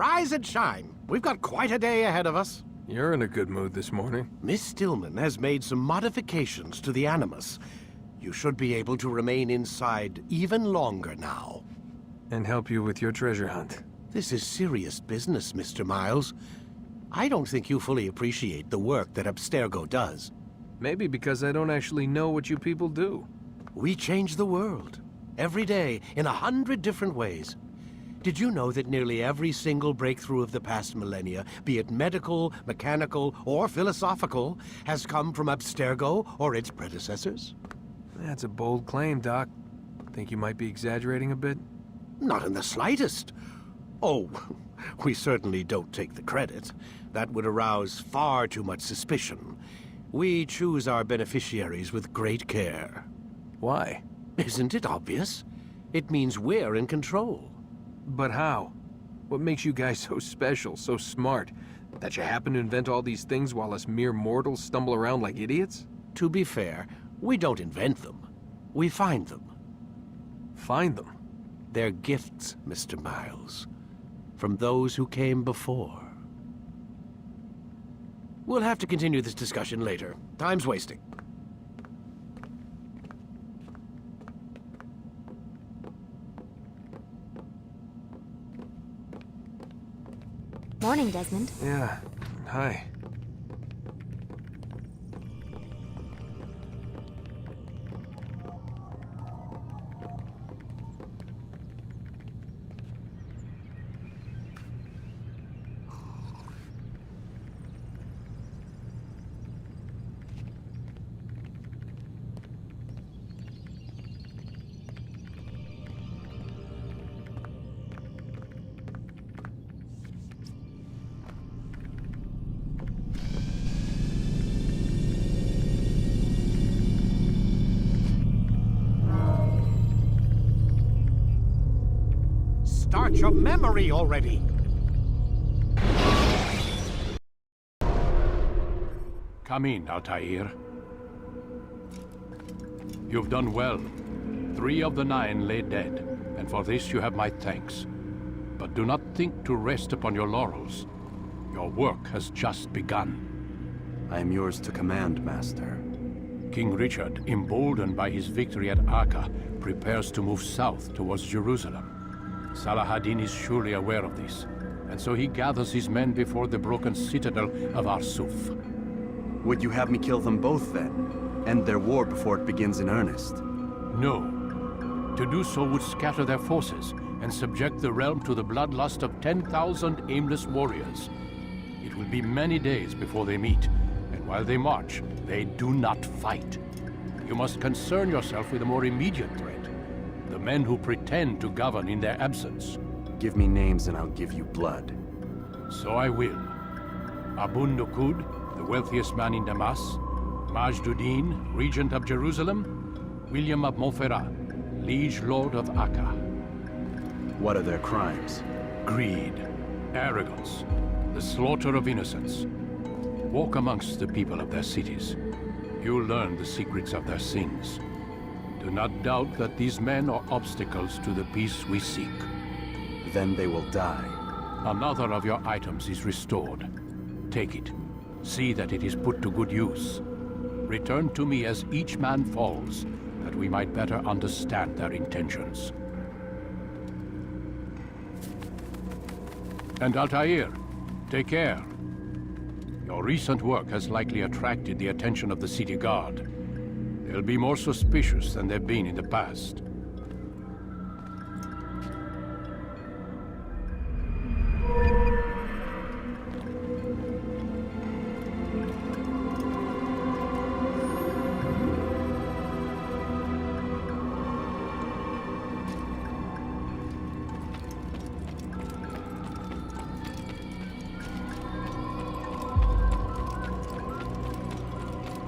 rise and shine. We've got quite a day ahead of us. You're in a good mood this morning. Miss Stillman has made some modifications to the Animus. You should be able to remain inside even longer now. And help you with your treasure hunt. This is serious business, Mr. Miles. I don't think you fully appreciate the work that Abstergo does. Maybe because I don't actually know what you people do. We change the world. Every day, in 100 different ways. Did you know that nearly every single breakthrough of the past millennia, be it medical, mechanical, or philosophical, has come from Abstergo or its predecessors? That's a bold claim, Doc. Think you might be exaggerating a bit? Not in the slightest. Oh, we certainly don't take the credit. That would arouse far too much suspicion. We choose our beneficiaries with great care. Why? Isn't it obvious? It means we're in control. But how? What makes you guys so special, so smart? That you happen to invent all these things while us mere mortals stumble around like idiots? To be fair, we don't invent them. We find them. Find them? They're gifts, Mr. Miles, from those who came before. We'll have to continue this discussion later. Time's wasting. Morning, Desmond. Yeah. Hi. Start your memory already! Come in, Altair. You've done well. 3 of the 9 lay dead, and for this you have my thanks. But do not think to rest upon your laurels. Your work has just begun. I am yours to command, Master. King Richard, emboldened by his victory at Acre, prepares to move south towards Jerusalem. Salah-ad-Din is surely aware of this, and so he gathers his men before the broken citadel of Arsuf. Would you have me kill them both, then? End their war before it begins in earnest? No. To do so would scatter their forces and subject the realm to the bloodlust of 10,000 aimless warriors. It will be many days before they meet, and while they march, they do not fight. You must concern yourself with a more immediate threat. The men who pretend to govern in their absence. Give me names and I'll give you blood. So I will. Abu Nuqoud, the wealthiest man in Damascus. Majduddin, regent of Jerusalem. William of Montferrat, liege lord of Acre. What are their crimes? Greed, arrogance, the slaughter of innocents. Walk amongst the people of their cities. You'll learn the secrets of their sins. Do not doubt that these men are obstacles to the peace we seek. Then they will die. Another of your items is restored. Take it. See that it is put to good use. Return to me as each man falls, that we might better understand their intentions. And Altair, take care. Your recent work has likely attracted the attention of the city guard. They'll be more suspicious than they've been in the past.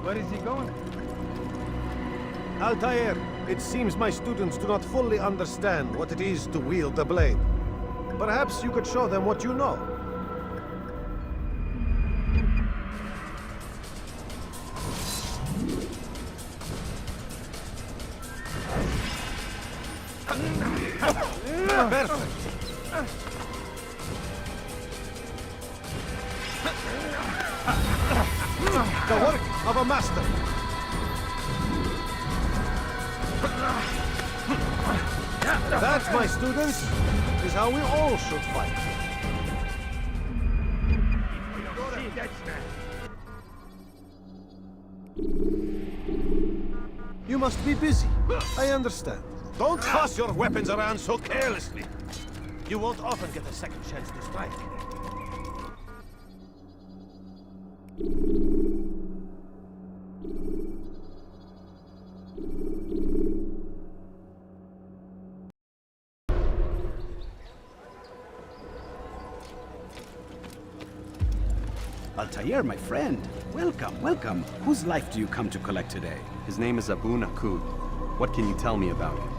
Where is he going? Altair, it seems my students do not fully understand what it is to wield the blade. Perhaps you could show them what you know. Perfect. The work of a master. That, my students, is how we all should fight. You must be busy. I understand. Don't toss your weapons around so carelessly. You won't often get a second chance to strike. Altair, my friend. Welcome, welcome. Whose life do you come to collect today? His name is Abu Nuqoud. What can you tell me about him?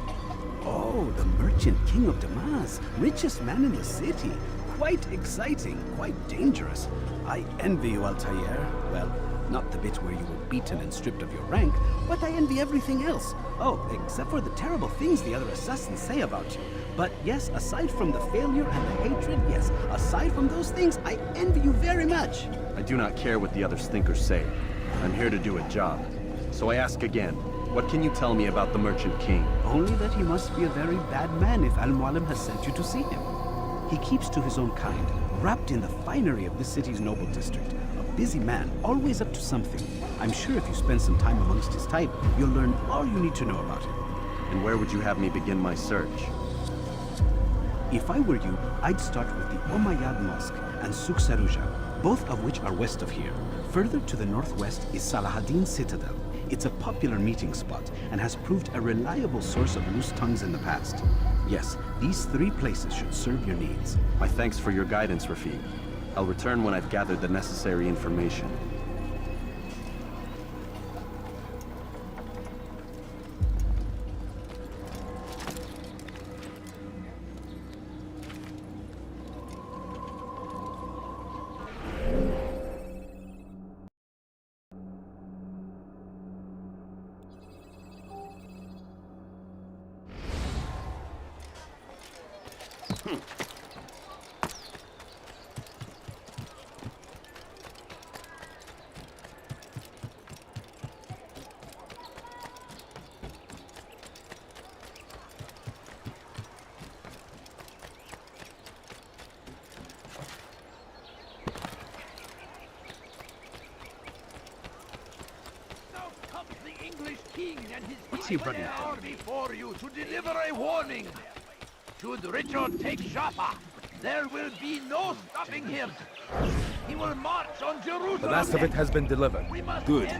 Oh, the merchant king of Damascus. Richest man in the city. Quite exciting, quite dangerous. I envy you, Altair. Well, not the bit where you were beaten and stripped of your rank, but I envy everything else. Oh, except for the terrible things the other assassins say about you. But yes, aside from the failure and the hatred, yes, aside from those things, I envy you very much. I do not care what the others think or say. I'm here to do a job. So I ask again, what can you tell me about the Merchant King? Only that he must be a very bad man if Al-Mualim has sent you to see him. He keeps to his own kind, wrapped in the finery of this city's noble district. A busy man, always up to something. I'm sure if you spend some time amongst his type, you'll learn all you need to know about him. And where would you have me begin my search? If I were you, I'd start with the Umayyad Mosque and Souk Sarouja, both of which are west of here. Further to the northwest is Salahaddin Citadel. It's a popular meeting spot and has proved a reliable source of loose tongues in the past. Yes, these three places should serve your needs. My thanks for your guidance, Rafiq. I'll return when I've gathered the necessary information. What's he running from? Before you to deliver a warning. Should Richard take Jaffa, there will be no stopping him. He will march on Jerusalem. The last of it has been delivered. Good.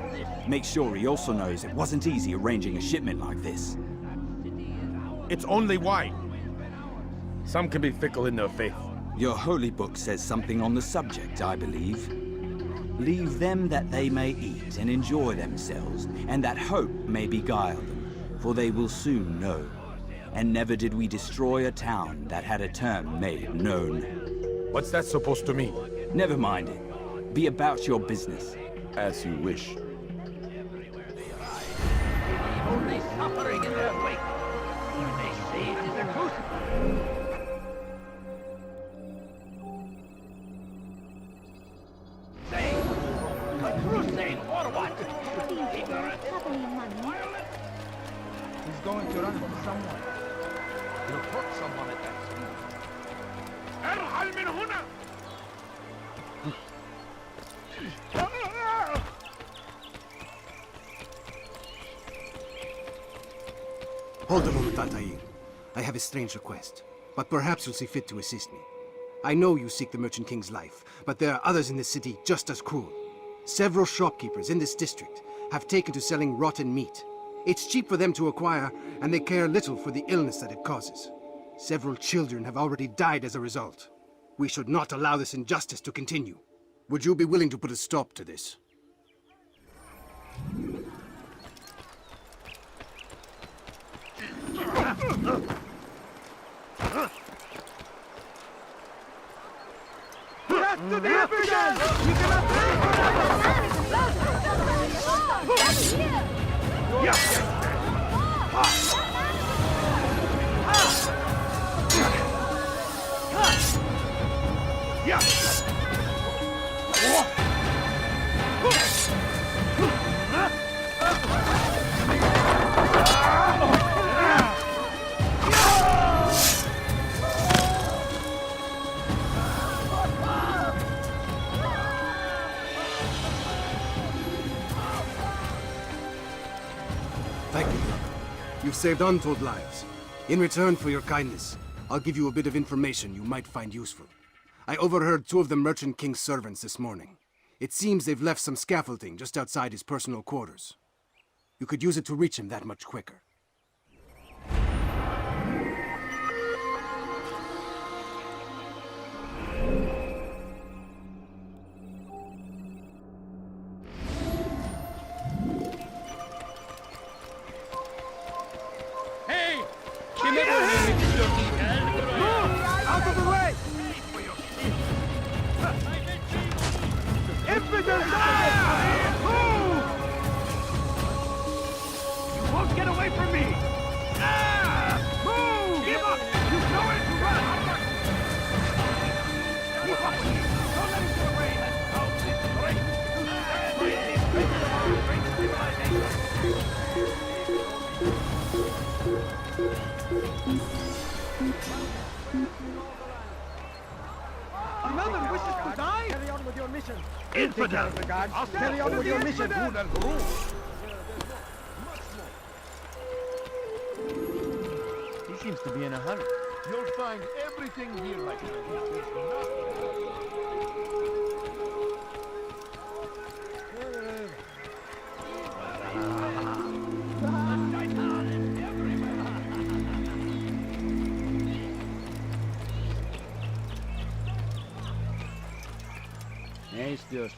Make sure he also knows it wasn't easy arranging a shipment like this. It's only wine. Some can be fickle in their faith. Your holy book says something on the subject, I believe. Leave them that they may eat and enjoy themselves, and that hope may beguile them, for they will soon know. And never did we destroy a town that had a term made known. What's that supposed to mean? Never mind it. Be about your business. As you wish. Only suffering in their wake. They say it is the truth. Say, a crusade or what? Ignorant, violent. He's going to run from someone. He'll hurt someone at that speed. ارحل من هنا! Hold a moment, Altair. I have a strange request, but perhaps you'll see fit to assist me. I know you seek the Merchant King's life, but there are others in this city just as cruel. Several shopkeepers in this district have taken to selling rotten meat. It's cheap for them to acquire, and they care little for the illness that it causes. Several children have already died as a result. We should not allow this injustice to continue. Would you be willing to put a stop to this? To the evidence! We cannot Yeah. Thank you, brother. You've saved untold lives. In return for your kindness, I'll give you a bit of information you might find useful. I overheard two of the Merchant King's servants this morning. It seems they've left some scaffolding just outside his personal quarters. You could use it to reach him that much quicker. Out of the way! Infidels! Move! You won't get away from me! Move! Give up! You know it to run! Keep up with me! Don't let him get away! That's how this breaks! Another wishes to die? Carry on with your mission. Infidel! I'll carry on with your mission. He seems to be in a hurry. You'll find everything here like this.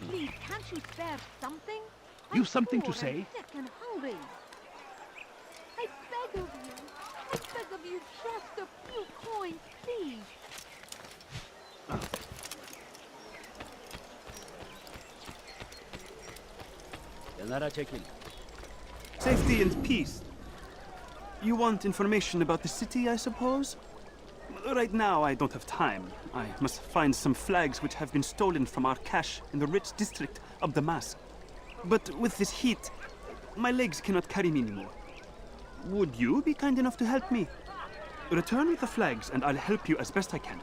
Please, can't you spare something? You've something poor to say? and sick and hungry. I beg of you. I beg of you just a few coins, please. Safety and peace. You want information about the city, I suppose? Right now, I don't have time. I must find some flags which have been stolen from our cache in the rich district of Damascus. But with this heat, my legs cannot carry me anymore. Would you be kind enough to help me? Return with the flags, and I'll help you as best I can.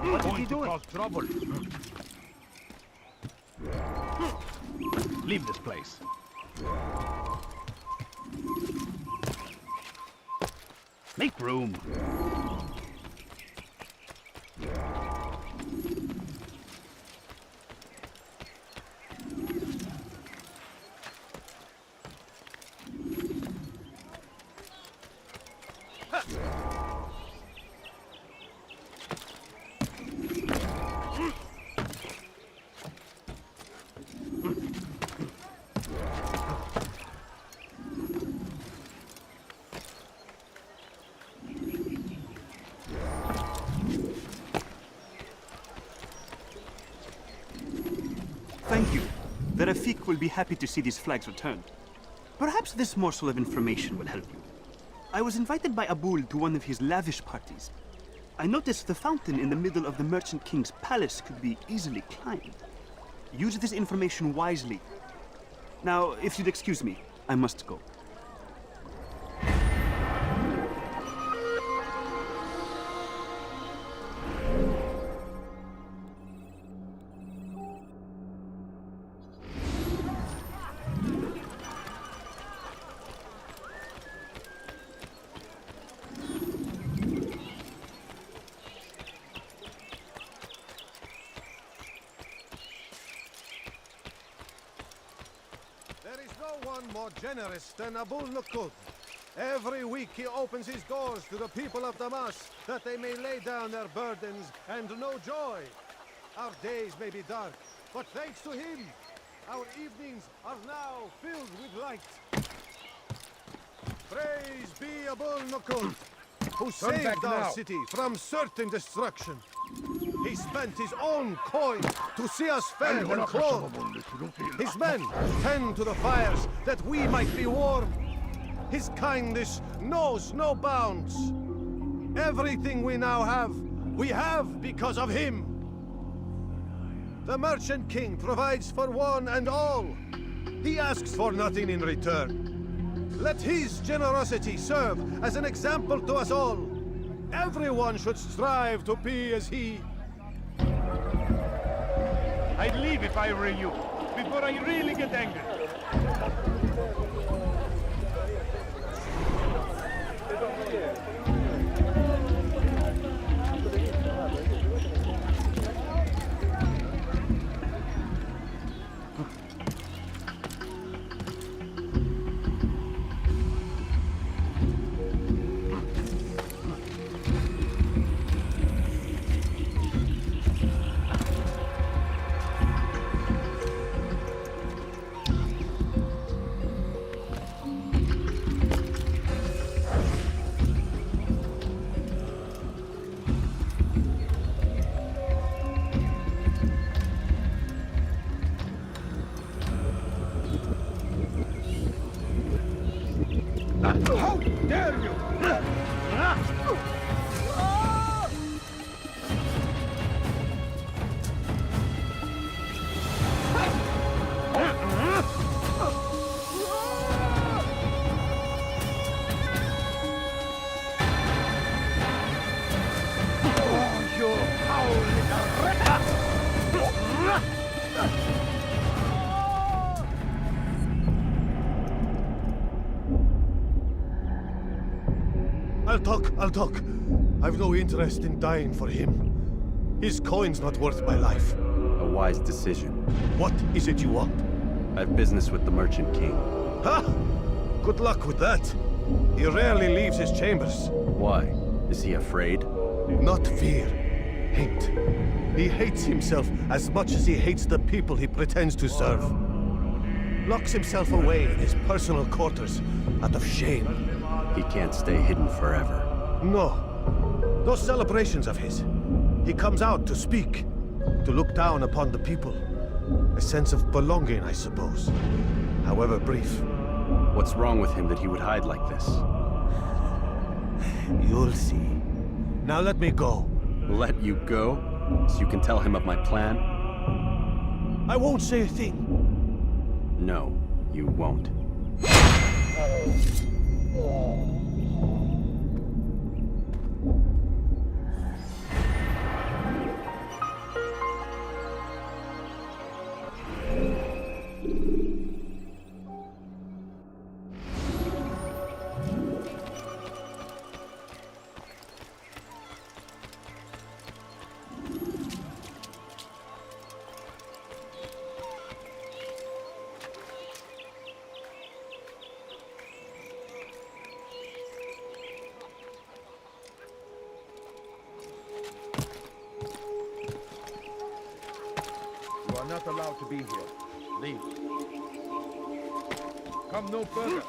What did he do? Cause trouble. Leave this place. Make room. Thank you. The Rafik will be happy to see these flags returned. Perhaps this morsel of information will help you. I was invited by Abul to one of his lavish parties. I noticed the fountain in the middle of the Merchant King's palace could be easily climbed. Use this information wisely. Now, if you'd excuse me, I must go. There is no one more generous than Abul Nuqoud. Every week he opens his doors to the people of Damascus, that they may lay down their burdens and know joy. Our days may be dark, but thanks to him, our evenings are now filled with light. Praise be Abul Nuqoud. who Turn back saved our now. city from certain destruction. He spent his own coin to see us fed and clothed. His men tend to the fires that we might be warm. His kindness knows no bounds. Everything we now have, we have because of him. The Merchant King provides for one and all. He asks for nothing in return. Let his generosity serve as an example to us all. Everyone should strive to be as he. I'd leave if I were you, before I really get angry. How dare you! I'll talk. I've no interest in dying for him. His coin's not worth my life. A wise decision. What is it you want? I have business with the Merchant King. Ha! Good luck with that. He rarely leaves his chambers. Why? Is he afraid? Not fear. Hate. He hates himself as much as he hates the people he pretends to serve. Locks himself away in his personal quarters out of shame. He can't stay hidden forever. No. Those celebrations of his. He comes out to speak, to look down upon the people. A sense of belonging, I suppose. However brief. What's wrong with him that he would hide like this? You'll see. Now let me go. Let you go? So you can tell him of my plan? I won't say a thing. No, you won't. You are not allowed to be here. Leave. Come no further.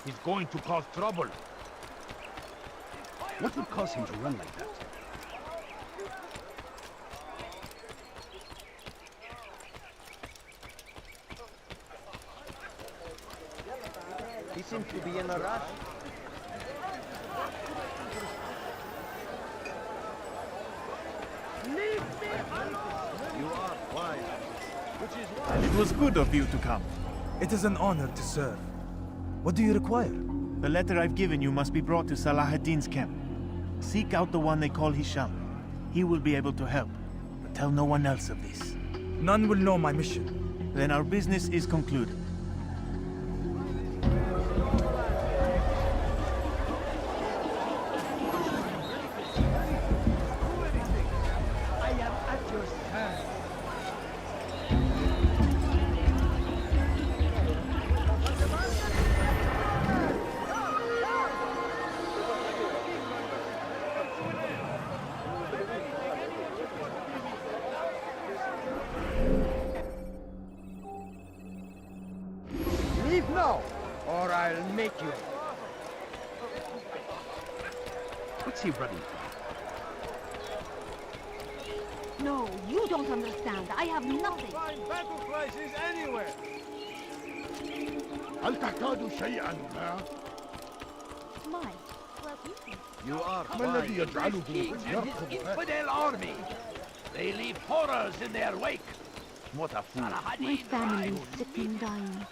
He's going to cause trouble. What would cause him to run like that? He seems to be in a rush. Leave me alone! You are wise, which is why... It was good of you to come. It is an honor to serve. What do you require? The letter I've given you must be brought to Salah ad-Din's camp. Seek out the one they call Hisham. He will be able to help, but tell no one else of this. None will know my mission. Then our business is concluded. What's he running from? No, you don't understand. I have nothing. Find battle prices anywhere. هل تحتاج شيئا ما؟ My, well, you can. You are ما الذي wise. يجعله King and his يرفض هذا؟ infidel army. They leave horrors in their wake. What a fool. My family is sick and dying.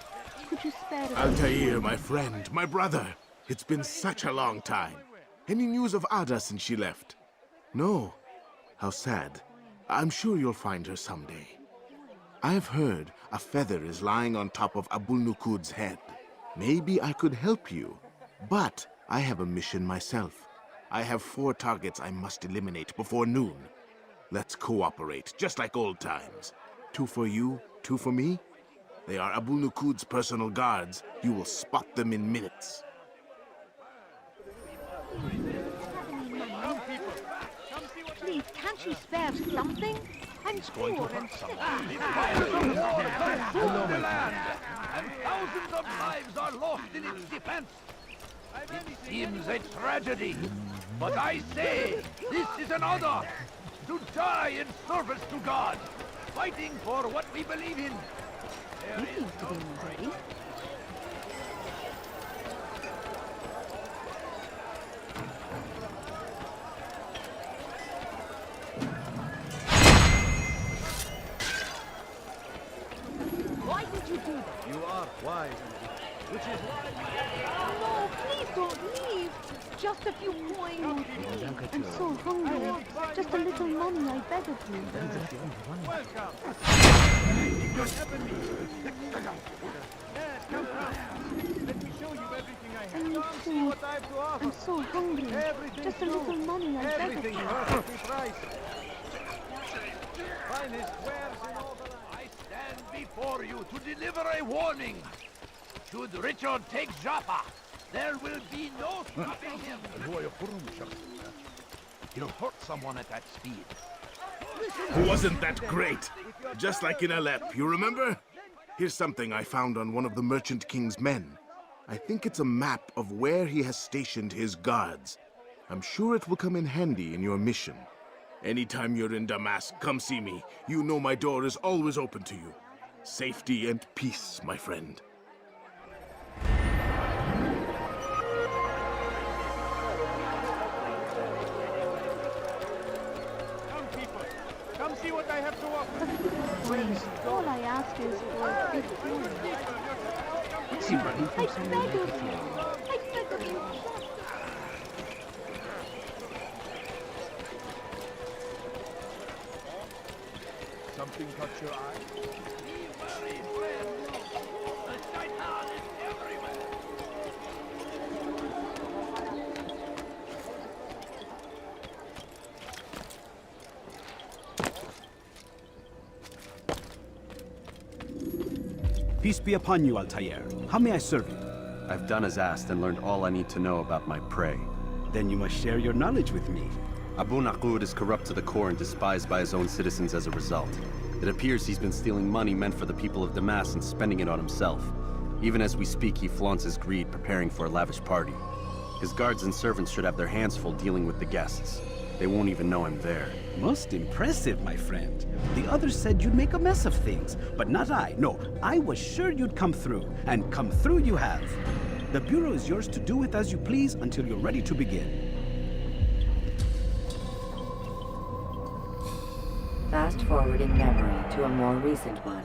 Could you spare us? Altair, my friend, my brother. It's been such a long time. Any news of Ada since she left? No. How sad. I'm sure you'll find her someday. I've heard a feather is lying on top of Abul Nuqoud's head. Maybe I could help you. But I have a mission myself. I have 4 targets I must eliminate before noon. Let's cooperate, just like old times. 2 for you, 2 for me. They are Abul Nuqoud's personal guards. You will spot them in minutes. Please, can't you spare something? I'm poor and sick. Rule the land, and thousands of lives are lost in its defense. It seems a tragedy, but I say this is an honor to die in service to God, fighting for what we believe in. He seems to be in a hurry. Why did you do that? You are wise. Which is why No, please don't leave. Just a few coins. I'm so hungry. Just a little money, I beg of you. welcome. Yes, come round. Let me show you everything I I have. need Come see food. what I have to offer. I'm so hungry. Everything Just a little money, I beg of Everything you. perfectly priced. Finest wares in all the land. I stand before you to deliver a warning. Should Richard take Jaffa, there will be no stopping him. هو يقرم شخصا. He'll hurt someone at that speed. Wasn't that great? Just like in Alep, you remember? Here's something I found on one of the Merchant King's men. I think it's a map of where he has stationed his guards. I'm sure it will come in handy in your mission. Anytime you're in Damascus, come see me. You know my door is always open to you. Safety and peace, my friend. Come, people. Come see what I have to offer. Please, all I ask is for a bit food. What's he running I from? beg of you. I beg of you. Something caught your eye? Be wary, friends. The shaitan is everywhere. Peace be upon you, Altair. How may I serve you? I've done as asked and learned all I need to know about my prey. Then you must share your knowledge with me. Abu Nuqoud is corrupt to the core and despised by his own citizens as a result. It appears he's been stealing money meant for the people of Damascus and spending it on himself. Even as we speak, he flaunts his greed, preparing for a lavish party. His guards and servants should have their hands full dealing with the guests. They won't even know I'm there. Most impressive, my friend. The others said you'd make a mess of things, but not I. No, I was sure you'd come through, and come through you have. The Bureau is yours to do with as you please until you're ready to begin. Fast forward in memory to a more recent one.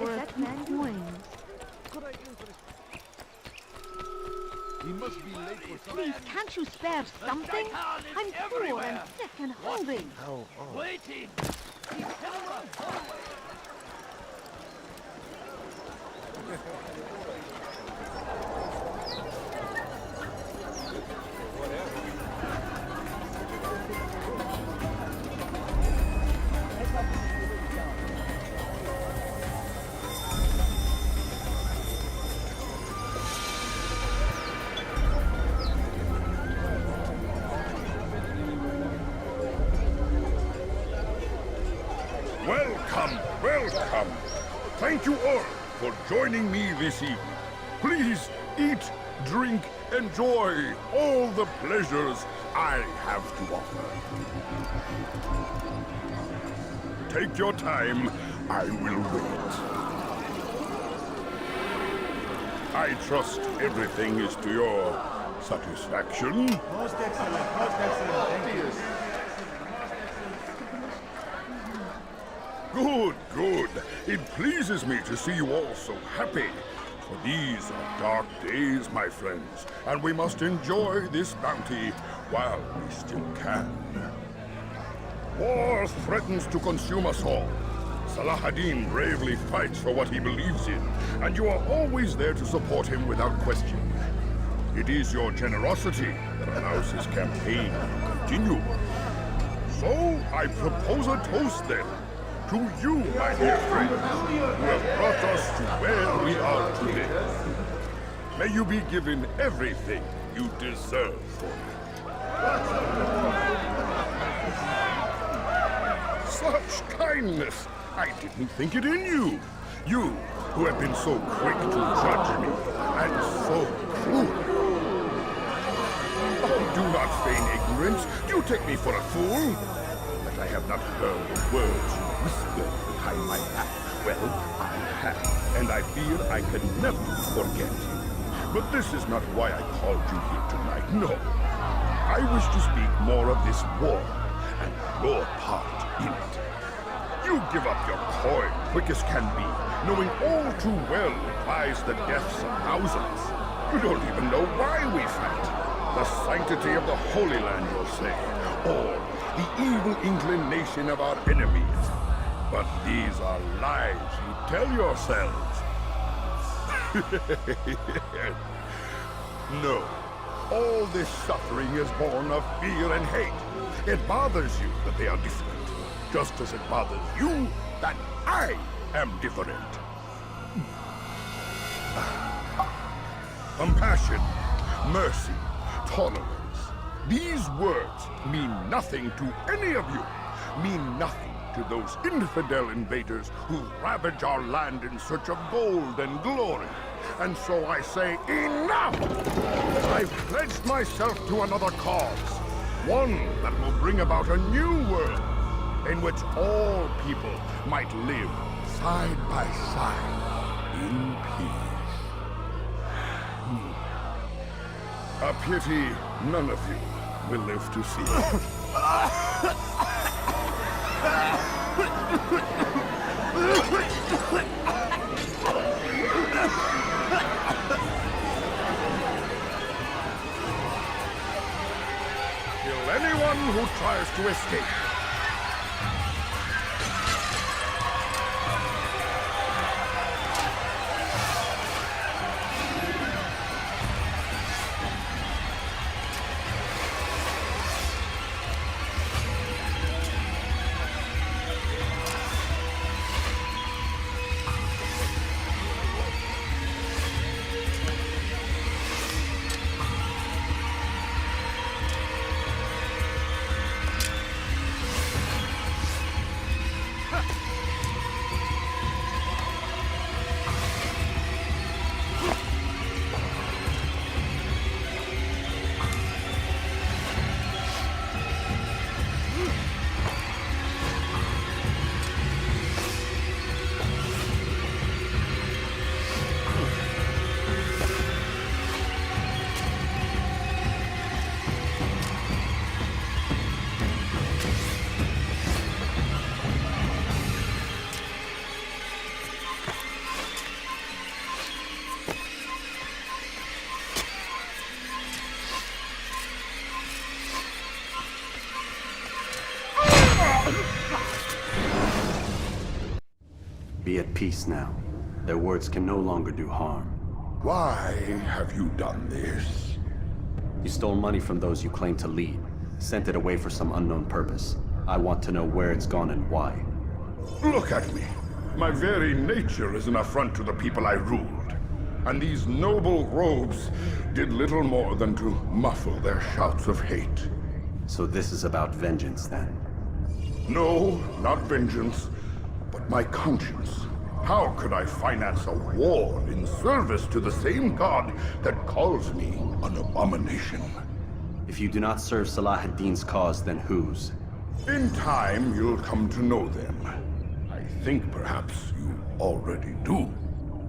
for a few coins. He must be late for some... Please, can't you spare something? I'm poor and sick and hungry. Waiting! Welcome, welcome. Thank you all for joining me this evening. Please eat, drink, enjoy all the pleasures I have to offer. Take your time. I will wait. I trust everything is to your satisfaction. Most excellent, most excellent. Thank you. Good, good. It pleases me to see you all so happy. For these are dark days, my friends, and we must enjoy this bounty while we still can. War threatens to consume us all. Salah ad-Din bravely fights for what he believes in, and you are always there to support him without question. It is your generosity that allows his campaign to continue. So, I propose a toast then. To you, my dear friends, who have brought us to where we are today. May you be given everything you deserve for it. Such kindness! I didn't think it in you. You, who have been so quick to judge me, and so cruel. Oh, do not feign ignorance. Do you take me for a fool? That I have not heard the words whispered behind my back. Well, I have, and I fear I can never forget. But this is not why I called you here tonight, no. I wish to speak more of this war, and your part in it. You give up your coin quick as can be, knowing all too well it buys the deaths of thousands. You don't even know why we fight. The sanctity of the Holy Land, you'll say, or the evil inclination of our enemies. But these are lies you tell yourselves. No. All this suffering is born of fear and hate. It bothers you that they are different, just as it bothers you that I am different. Compassion, mercy, tolerance. These words mean nothing to any of you. Mean nothing to those infidel invaders who ravage our land in search of gold and glory. And so I say, enough! I've pledged myself to another cause. One that will bring about a new world in which all people might live side by side in peace. A pity none of you will live to see it. Kill anyone who tries to escape. peace now. Their words can no longer do harm. Why have you done this? You stole money from those you claim to lead, sent it away for some unknown purpose. I want to know where it's gone and why. Look at me. My very nature is an affront to the people I ruled. And these noble robes did little more than to muffle their shouts of hate. So this is about vengeance, then? No, not vengeance, but my conscience. How could I finance a war in service to the same god that calls me an abomination? If you do not serve Salah ad-Din's cause, then whose? In time, you'll come to know them. I think perhaps you already do.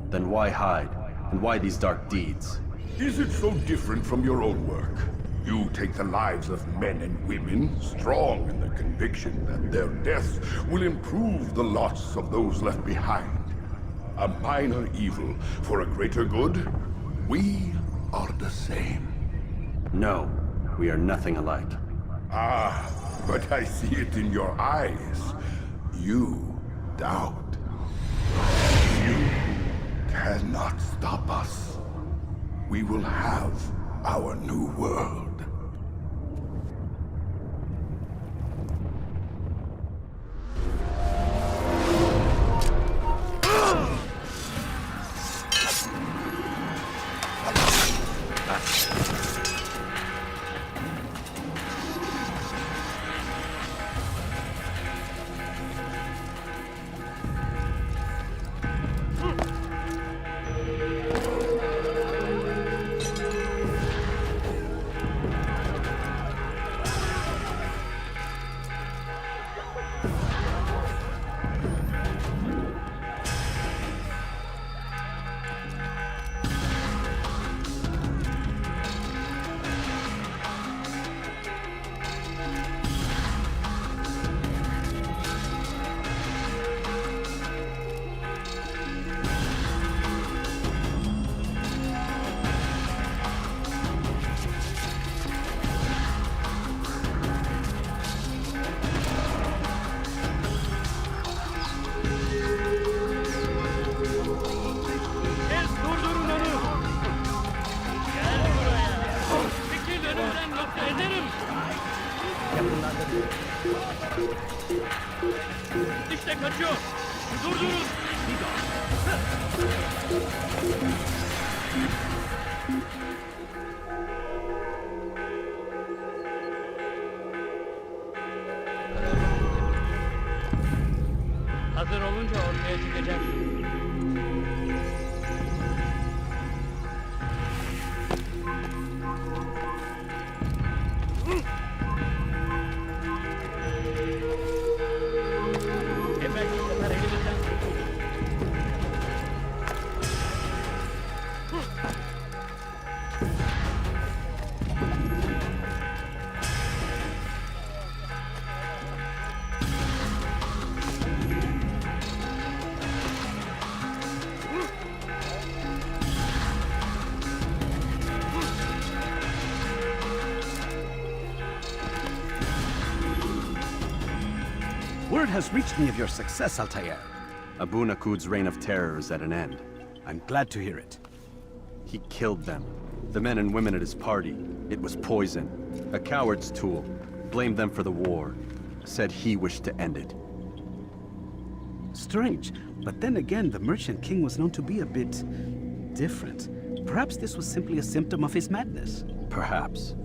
Then why hide? And why these dark deeds? Is it so different from your own work? You take the lives of men and women, strong in the conviction that their deaths will improve the lots of those left behind. A minor evil for a greater good? We are the same. No, we are nothing alike. Ah, but I see it in your eyes. You doubt. You cannot stop us. We will have our new world. İşte kaçıyor. Durdurun. Hazır olunca ortaya çıkacak. Word has reached me of your success, Altair. Abu Nuqoud's reign of terror is at an end. I'm glad to hear it. He killed them. The men and women at his party. It was poison. A coward's tool. Blamed them for the war. Said he wished to end it. Strange, but then again, the Merchant King was known to be a bit different. Perhaps this was simply a symptom of his madness. Perhaps.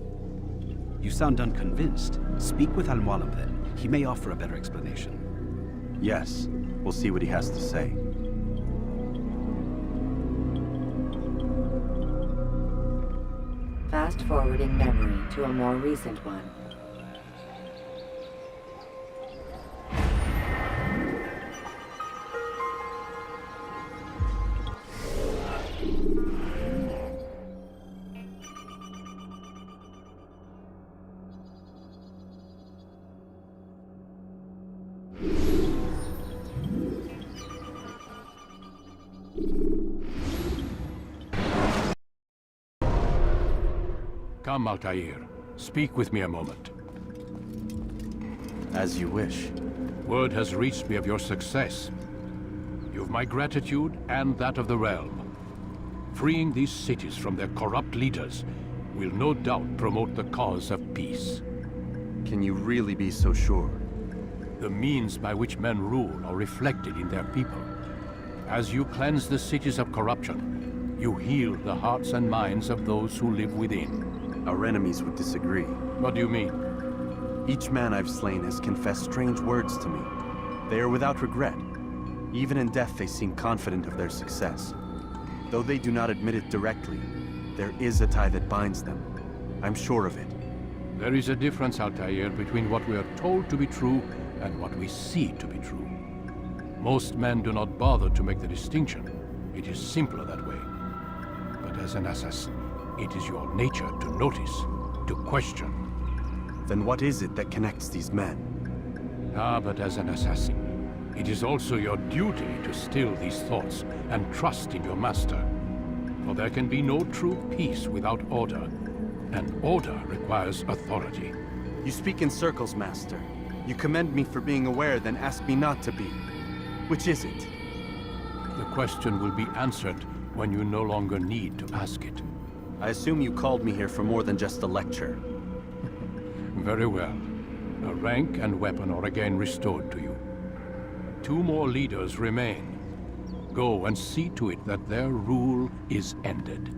You sound unconvinced. Speak with Al-Mualim then. He may offer a better explanation. Yes. We'll see what he has to say. Fast forwarding memory to a more recent one. Come, Altair. Speak with me a moment. As you wish. Word has reached me of your success. You've my gratitude and that of the realm. Freeing these cities from their corrupt leaders will no doubt promote the cause of peace. Can you really be so sure? The means by which men rule are reflected in their people. As you cleanse the cities of corruption, you heal the hearts and minds of those who live within. Our enemies would disagree. What do you mean? Each man I've slain has confessed strange words to me. They are without regret. Even in death they seem confident of their success. Though they do not admit it directly, there is a tie that binds them. I'm sure of it. There is a difference, Altair, between what we are told to be true and what we see to be true. Most men do not bother to make the distinction. It is simpler that way. But as an assassin, it is your nature to notice, to question. Then what is it that connects these men? But as an assassin, it is also your duty to still these thoughts and trust in your master. For there can be no true peace without order, and order requires authority. You speak in circles, Master. You commend me for being aware, then ask me not to be. Which is it? The question will be answered when you no longer need to ask it. I assume you called me here for more than just a lecture. Very well. A rank and weapon are again restored to you. 2 more leaders remain. Go and see to it that their rule is ended.